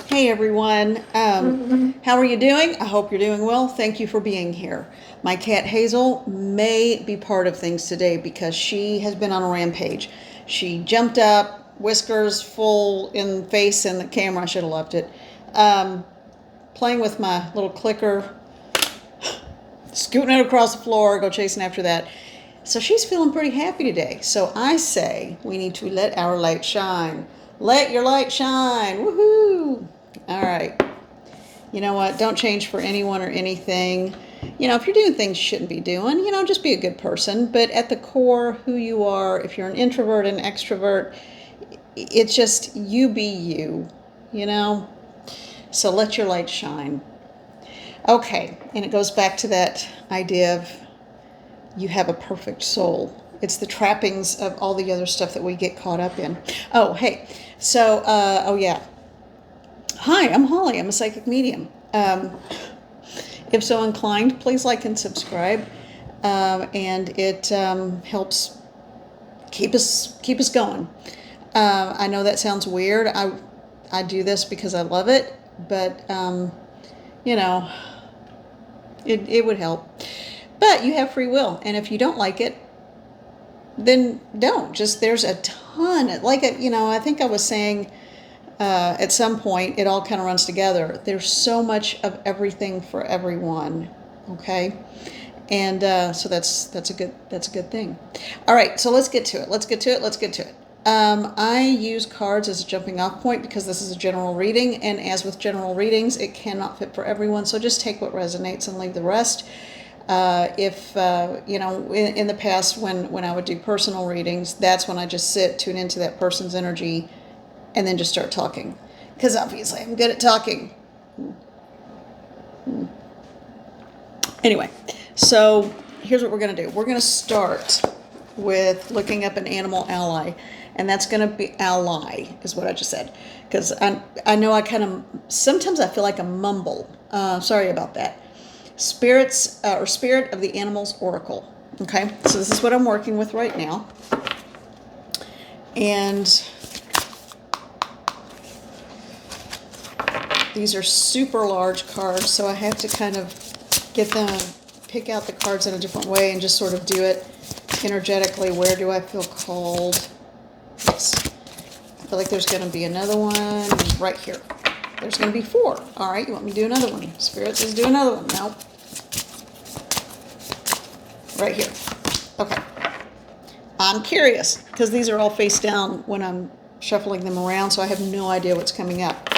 Hey everyone, how are you doing? I hope you're doing well. Thank you for being here. My cat Hazel may be part of things today because she has been on a rampage. She jumped up, whiskers full in face in the camera. I should have left it. Playing with my little clicker, scooting it across the floor, go chasing after that. So she's feeling pretty happy today. So I say we need to let our light shine. Let your light shine. Woohoo! All right. You know what? Don't change for anyone or anything. If you're doing things you shouldn't be doing, just be a good person. But at the core, who you are, if you're an introvert, an extrovert, it's just you be you, you know? So let your light shine. Okay. And it goes back to that idea of you have a perfect soul. It's the trappings of all the other stuff that we get caught up in. Oh, hey. So, oh yeah. Hi, I'm Holly. I'm a psychic medium. If so inclined, please like and subscribe, and it helps keep us going. I know that sounds weird. I do this because I love it, but you know, it would help. But you have free will, and if you don't like it, then don't. Just there's a ton. I think I was saying. At some point, it all kind of runs together. There's so much of everything for everyone, okay, and so that's a good thing. All right, so let's get to it. I use cards as a jumping off point because this is a general reading, and as with general readings, it cannot fit for everyone. So just take what resonates and leave the rest. If in the past when I would do personal readings, that's when I just tune into that person's energy and then just start talking. Because obviously I'm good at talking. Anyway, so here's what we're going to do. We're going to start with looking up an animal ally. And that's going to be ally, is what I just said. Because I know sometimes I feel like a mumble. Sorry about that. Spirits, or Spirit of the Animals Oracle. Okay, so this is what I'm working with right now. And these are super large cards, so I have to kind of pick out the cards in a different way and just sort of do it energetically. Where do I feel called? Yes. I feel like there's going to be another one right here. There's going to be 4. All right, you want me to do another one? Spirit says do another one. No. Right here. Okay. I'm curious because these are all face down when I'm shuffling them around, so I have no idea what's coming up.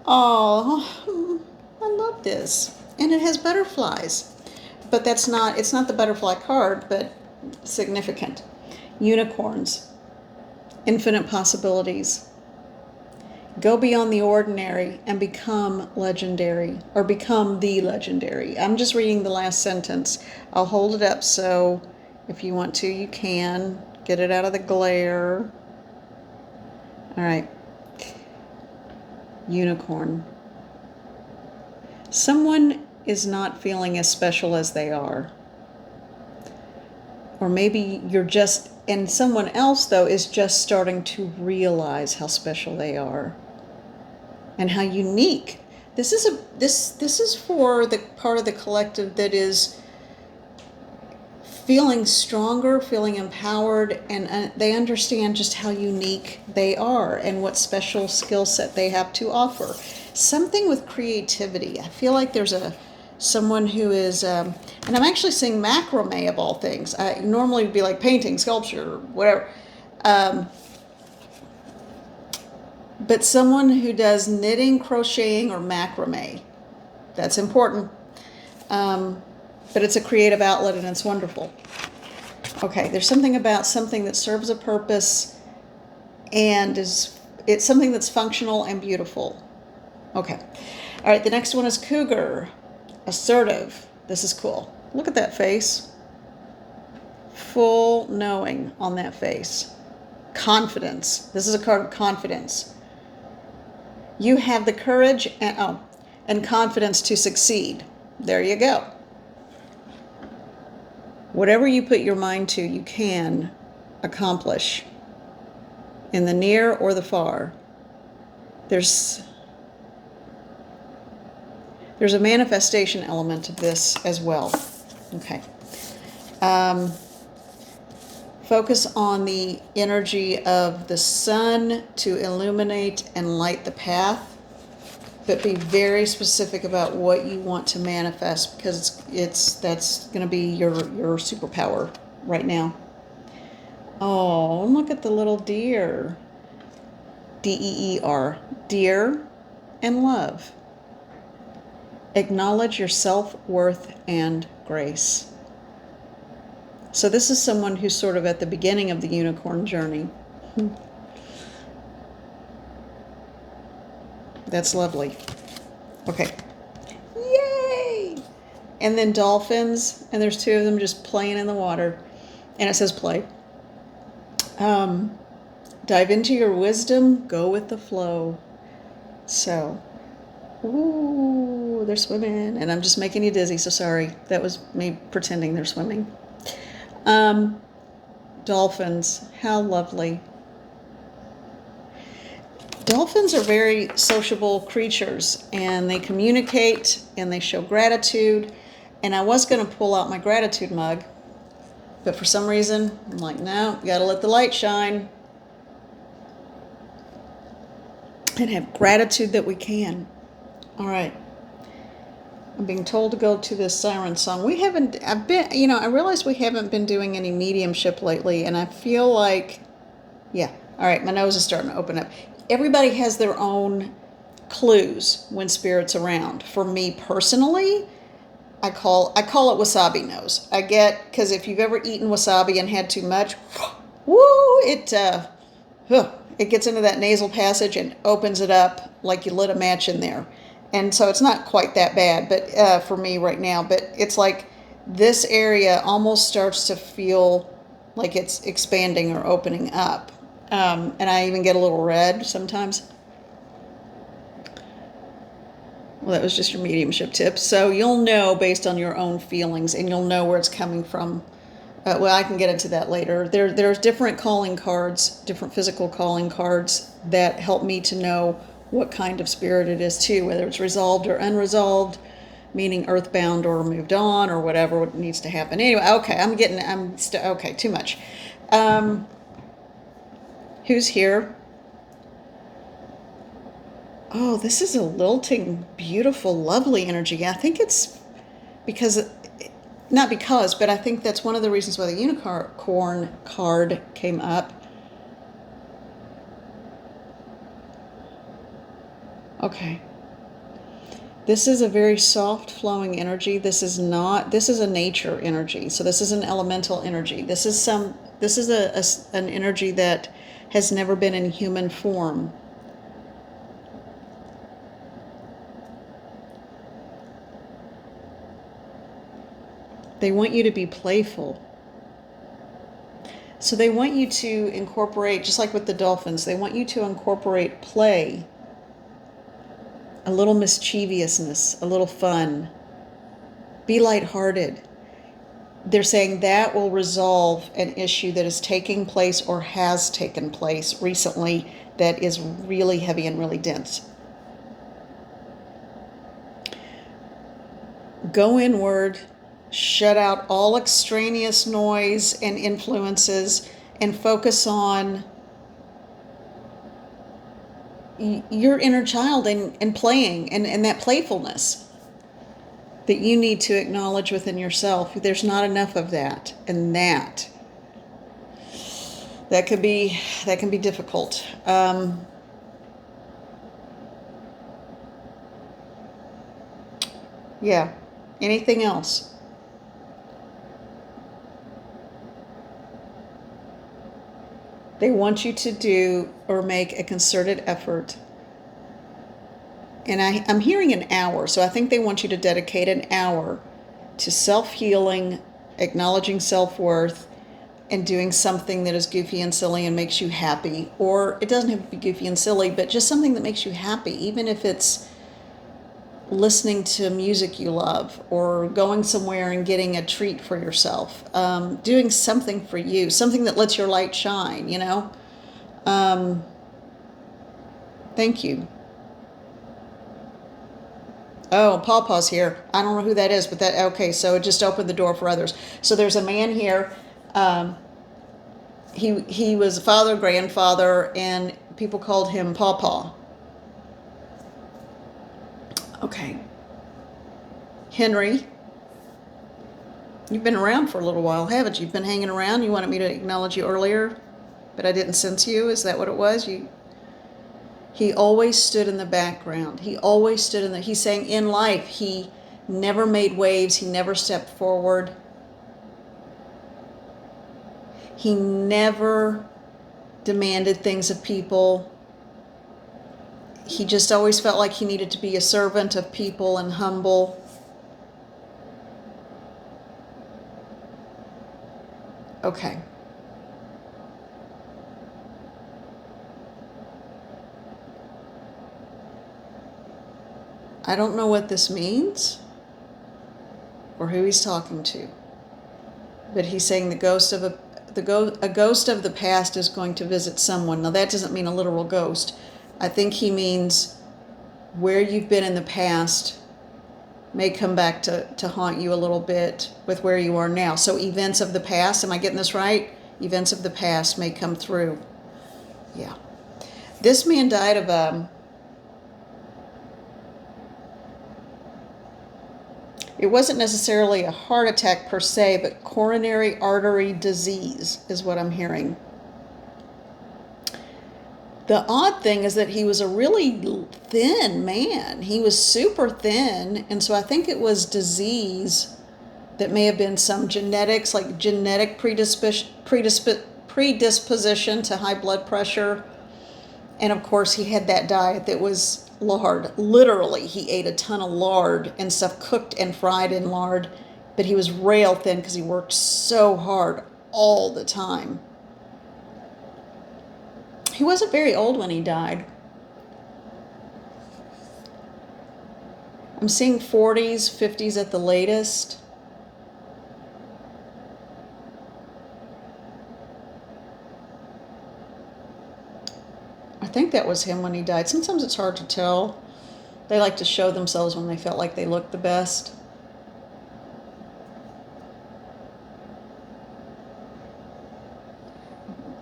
Oh, I love this. And it has butterflies. But it's not the butterfly card, but significant. Unicorns. Infinite possibilities. Go beyond the ordinary and become legendary, or become the legendary. I'm just reading the last sentence. I'll hold it up so if you want to, you can. Get it out of the glare. All right. Unicorn. Someone is not feeling as special as they are. Or maybe and someone else, though, is just starting to realize how special they are. And how unique. This is for the part of the collective that is feeling stronger, feeling empowered, and they understand just how unique they are and what special skill set they have to offer. Something with creativity. I feel like there's someone who is, and I'm actually seeing macrame of all things. I normally would be like painting, sculpture, whatever. But someone who does knitting, crocheting, or macrame. That's important. But it's a creative outlet and it's wonderful. Okay, there's something about something that serves a purpose and it's something that's functional and beautiful. Okay. All right, the next one is cougar. Assertive. This is cool. Look at that face. Full knowing on that face. Confidence. This is a card of confidence. You have the courage and confidence to succeed. There you go. Whatever you put your mind to, you can accomplish in the near or the far. There's There's a manifestation element to this as well. Okay. Focus on the energy of the sun to illuminate and light the path, but be very specific about what you want to manifest, because that's going to be your superpower right now. Oh, look at the little deer. DEER. Deer and love. Acknowledge your self-worth and grace. So this is someone who's sort of at the beginning of the unicorn journey. That's lovely. Okay. Yay! And then dolphins, and there's two of them just playing in the water. And it says play. Dive into your wisdom, go with the flow. So, ooh, they're swimming. And I'm just making you dizzy, so sorry. That was me pretending they're swimming. Dolphins, how lovely. Dolphins are very sociable creatures, and they communicate and they show gratitude. And I was going to pull out my gratitude mug, but for some reason, I'm like, no, you got to let the light shine and have gratitude that we can. All right. I'm being told to go to this siren song. I realize we haven't been doing any mediumship lately, and I feel like, yeah. All right, my nose is starting to open up. Everybody has their own clues when spirit's around. For me personally, I call it wasabi nose. Because if you've ever eaten wasabi and had too much, woo, it gets into that nasal passage and opens it up like you lit a match in there. And so it's not quite that bad, but for me right now. But it's like this area almost starts to feel like it's expanding or opening up. And I even get a little red sometimes. Well, that was just your mediumship tip. So you'll know based on your own feelings, and you'll know where it's coming from. Well, I can get into that later. There's different calling cards, different physical calling cards that help me to know what kind of spirit it is too, whether it's resolved or unresolved, meaning earthbound or moved on or whatever needs to happen. Anyway, okay, okay, too much. Who's here? Oh, this is a lilting, beautiful, lovely energy. I think it's but I think that's one of the reasons why the unicorn card came up. Okay. This is a very soft flowing energy. This is a nature energy. So this is an elemental energy. This is an energy that has never been in human form. They want you to be playful. So they want you to incorporate, just like with the dolphins, they want you to incorporate play, a little mischievousness, a little fun. Be lighthearted. They're saying that will resolve an issue that is taking place or has taken place recently that is really heavy and really dense. Go inward, shut out all extraneous noise and influences, and focus on your inner child and playing and that playfulness that you need to acknowledge within yourself. There's not enough of that, and that can be difficult. Yeah. Anything else? They want you to do or make a concerted effort. And I'm hearing an hour, so I think they want you to dedicate an hour to self-healing, acknowledging self-worth, and doing something that is goofy and silly and makes you happy. Or it doesn't have to be goofy and silly, but just something that makes you happy, even if it's listening to music you love, or going somewhere and getting a treat for yourself, doing something for you, something that lets your light shine, Thank you. Oh, Pawpaw's here. I don't know who that is, but that, okay, so it just opened the door for others. So there's a man here. Um, he was a father, grandfather, and people called him Pawpaw. Okay. Henry, you've been around for a little while, haven't you? You've been hanging around. You wanted me to acknowledge you earlier, but I didn't sense you. Is that what it was? He always stood in the background. He always stood in the, he's saying in life, he never made waves. He never stepped forward. He never demanded things of people. He just always felt like he needed to be a servant of people and humble. Okay. I don't know what this means or who he's talking to, but he's saying a ghost of the past is going to visit someone. Now that doesn't mean a literal ghost. I think he means where you've been in the past may come back to haunt you a little bit with where you are now. So events of the past, am I getting this right? Events of the past may come through. Yeah. This man died of it wasn't necessarily a heart attack per se, but coronary artery disease is what I'm hearing. The odd thing is that he was a really thin man. He was super thin, and so I think it was disease that may have been some genetics, like genetic predisposition to high blood pressure. And of course, he had that diet that was lard. Literally, he ate a ton of lard and stuff cooked and fried in lard, but he was rail thin because he worked so hard all the time. He wasn't very old when he died. I'm seeing 40s, 50s at the latest. I think that was him when he died. Sometimes it's hard to tell. They like to show themselves when they felt like they looked the best.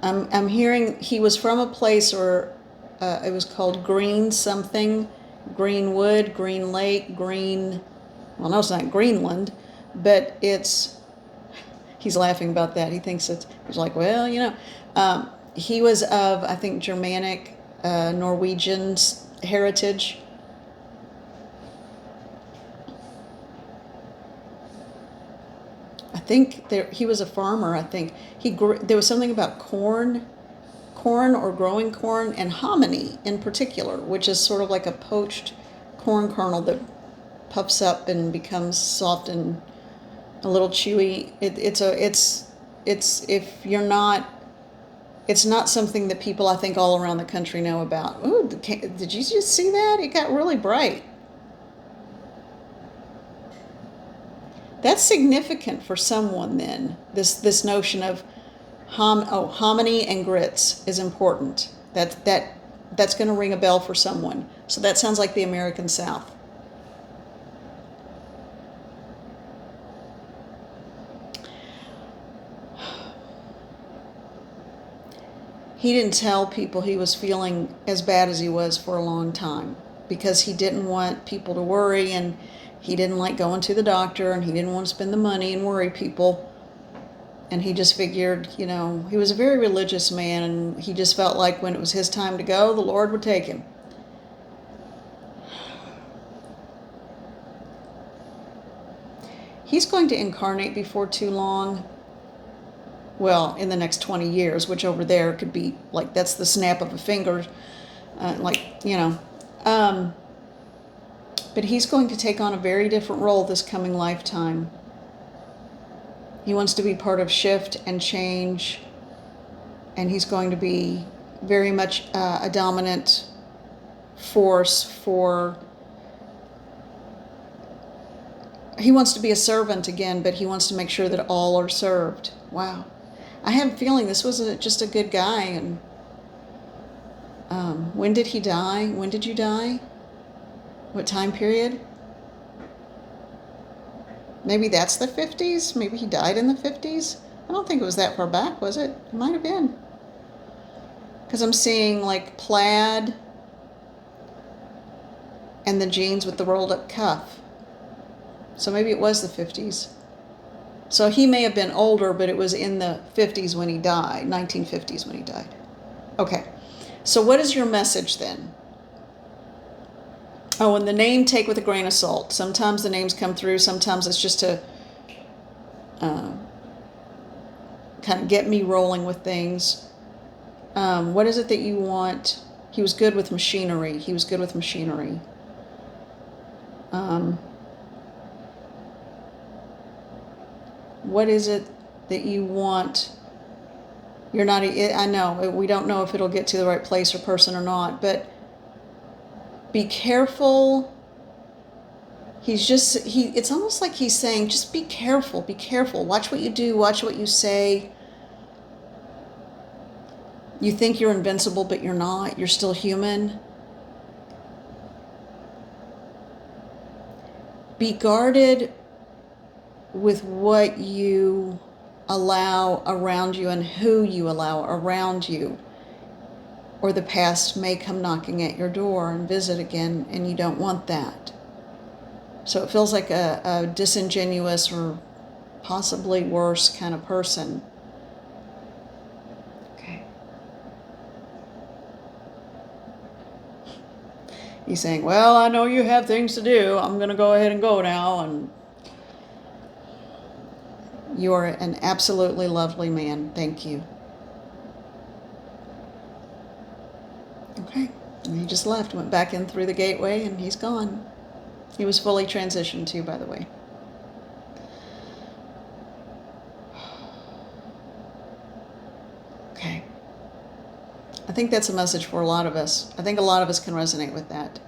I'm hearing he was from a place where it was called Green something, Greenwood, Green Lake, Green, well, no, it's not Greenland, but he's laughing about that. He thinks he's like, well, he was of, I think, Germanic, Norwegian heritage. I think he was a farmer. I think there was something about corn or growing corn, and hominy in particular, which is sort of like a poached corn kernel that puffs up and becomes soft and a little chewy. It's not something that people, I think, all around the country know about. Ooh, did you just see that? It got really bright. That's significant for someone then. This notion of hominy and grits is important. That's going to ring a bell for someone. So that sounds like the American South. He didn't tell people he was feeling as bad as he was for a long time because he didn't want people to worry, and he didn't like going to the doctor, and he didn't want to spend the money and worry people. And he just figured, he was a very religious man, and he just felt like when it was his time to go, the Lord would take him. He's going to incarnate before too long. Well, in the next 20 years, which over there could be like, that's the snap of a finger. But he's going to take on a very different role this coming lifetime. He wants to be part of shift and change, and he's going to be very much a dominant force he wants to be a servant again, but he wants to make sure that all are served. Wow. I have a feeling this wasn't just a good guy. And when did he die? When did you die? What time period? Maybe that's the 50s. Maybe he died in the 50s. I don't think it was that far back, was it? It might have been. Because I'm seeing like plaid and the jeans with the rolled up cuff. So maybe it was the 50s. So he may have been older, but it was in the 50s when he died, 1950s when he died. Okay. So what is your message then? Oh, and the name, take with a grain of salt. Sometimes the names come through. Sometimes it's just to kind of get me rolling with things. What is it that you want? He was good with machinery. He was good with machinery. What is it that you want? You're not, I know, we don't know if it'll get to the right place or person or not, but be careful. It's almost like he's saying, just be careful, be careful. Watch what you do, watch what you say. You think you're invincible, but you're not. You're still human. Be guarded with what you allow around you and who you allow around you, or the past may come knocking at your door and visit again, and you don't want that. So it feels like a disingenuous or possibly worse kind of person. Okay. He's saying, well, I know you have things to do. I'm going to go ahead and go now. And you are an absolutely lovely man. Thank you. Okay. And he just left, went back in through the gateway, and he's gone. He was fully transitioned too, by the way. Okay. I think that's a message for a lot of us. I think a lot of us can resonate with that.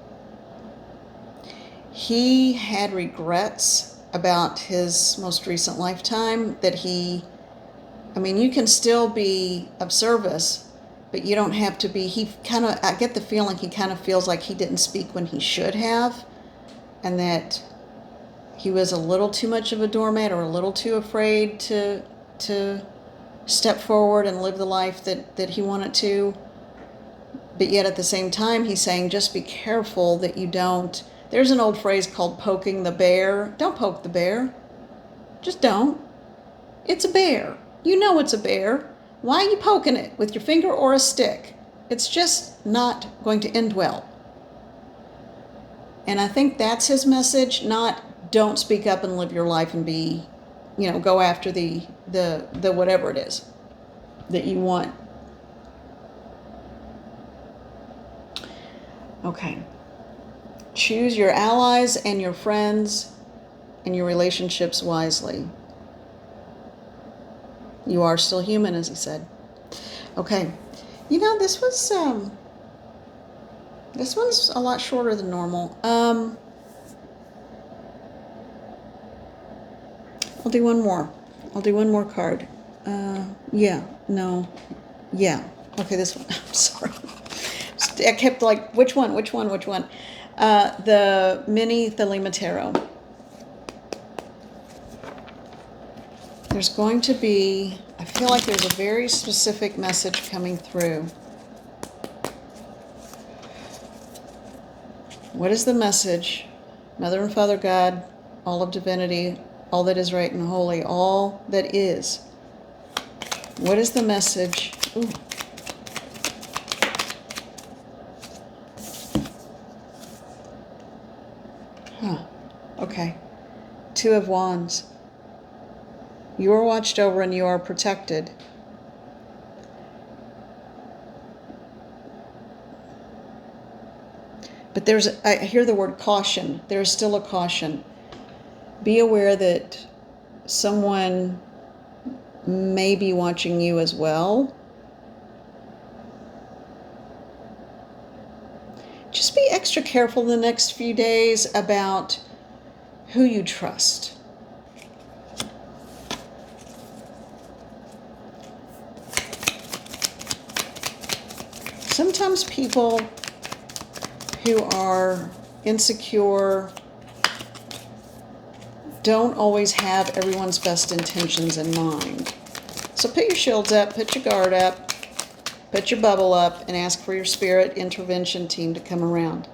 He had regrets about his most recent lifetime that you can still be of service, but you don't have to be. I get the feeling he kind of feels like he didn't speak when he should have, and that he was a little too much of a doormat or a little too afraid to step forward and live the life that he wanted to. But yet at the same time, he's saying, just be careful that you don't. There's an old phrase called poking the bear. Don't poke the bear. Just don't. It's a bear. You know it's a bear. Why are you poking it with your finger or a stick? It's just not going to end well. And I think that's his message, not don't speak up and live your life and be, go after the whatever it is that you want. Okay. Choose your allies and your friends and your relationships wisely. You are still human, as he said. Okay. This one's a lot shorter than normal. I'll do one more. I'll do one more card. Yeah. Okay, this one. I'm sorry. I kept like, which one? The mini Thelema Tarot. There's going to be, I feel like there's a very specific message coming through. What is the message? Mother and Father God, all of divinity, all that is right and holy, all that is. What is the message? Ooh. Okay. Two of Wands. You are watched over and you are protected. But I hear the word caution. There's still a caution. Be aware that someone may be watching you as well. Just be extra careful the next few days about who you trust. Sometimes people who are insecure don't always have everyone's best intentions in mind. So put your shields up, put your guard up, put your bubble up, and ask for your spirit intervention team to come around.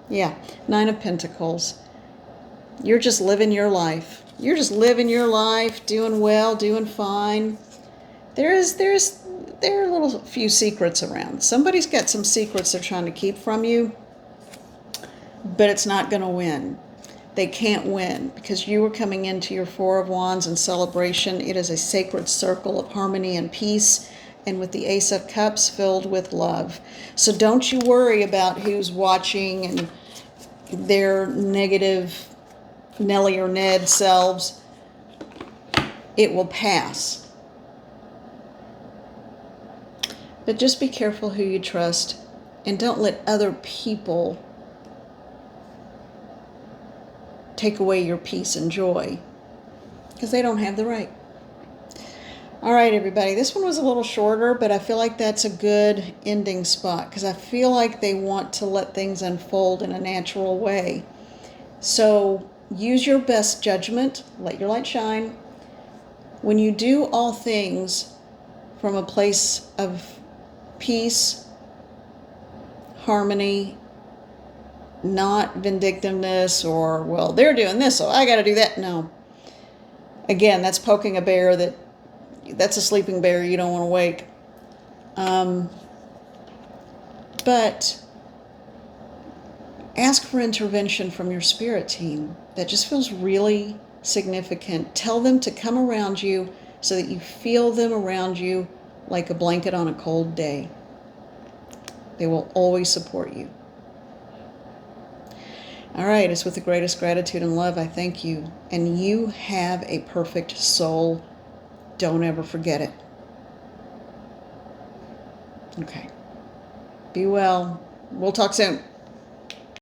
Yeah, Nine of Pentacles. You're just living your life. You're just living your life, doing well, doing fine. There are a little few secrets around. Somebody's got some secrets they're trying to keep from you, but it's not going to win. They can't win because you are coming into your Four of Wands in celebration. It is a sacred circle of harmony and peace, and with the Ace of Cups filled with love. So don't you worry about who's watching and their negative Nelly or Ned selves. It will pass. But just be careful who you trust, and don't let other people take away your peace and joy, because they don't have the right. All right, everybody, this one was a little shorter, but I feel like that's a good ending spot, because I feel like they want to let things unfold in a natural way. So use your best judgment, let your light shine. When you do all things from a place of peace, harmony, not vindictiveness or, well, they're doing this, so I got to do that. No. Again, that's poking a bear that's a sleeping bear you don't want to wake. But ask for intervention from your spirit team. That just feels really significant. Tell them to come around you so that you feel them around you like a blanket on a cold day. They will always support you. All right, it's with the greatest gratitude and love I thank you. And you have a perfect soul. Don't ever forget it. Okay. Be well. We'll talk soon.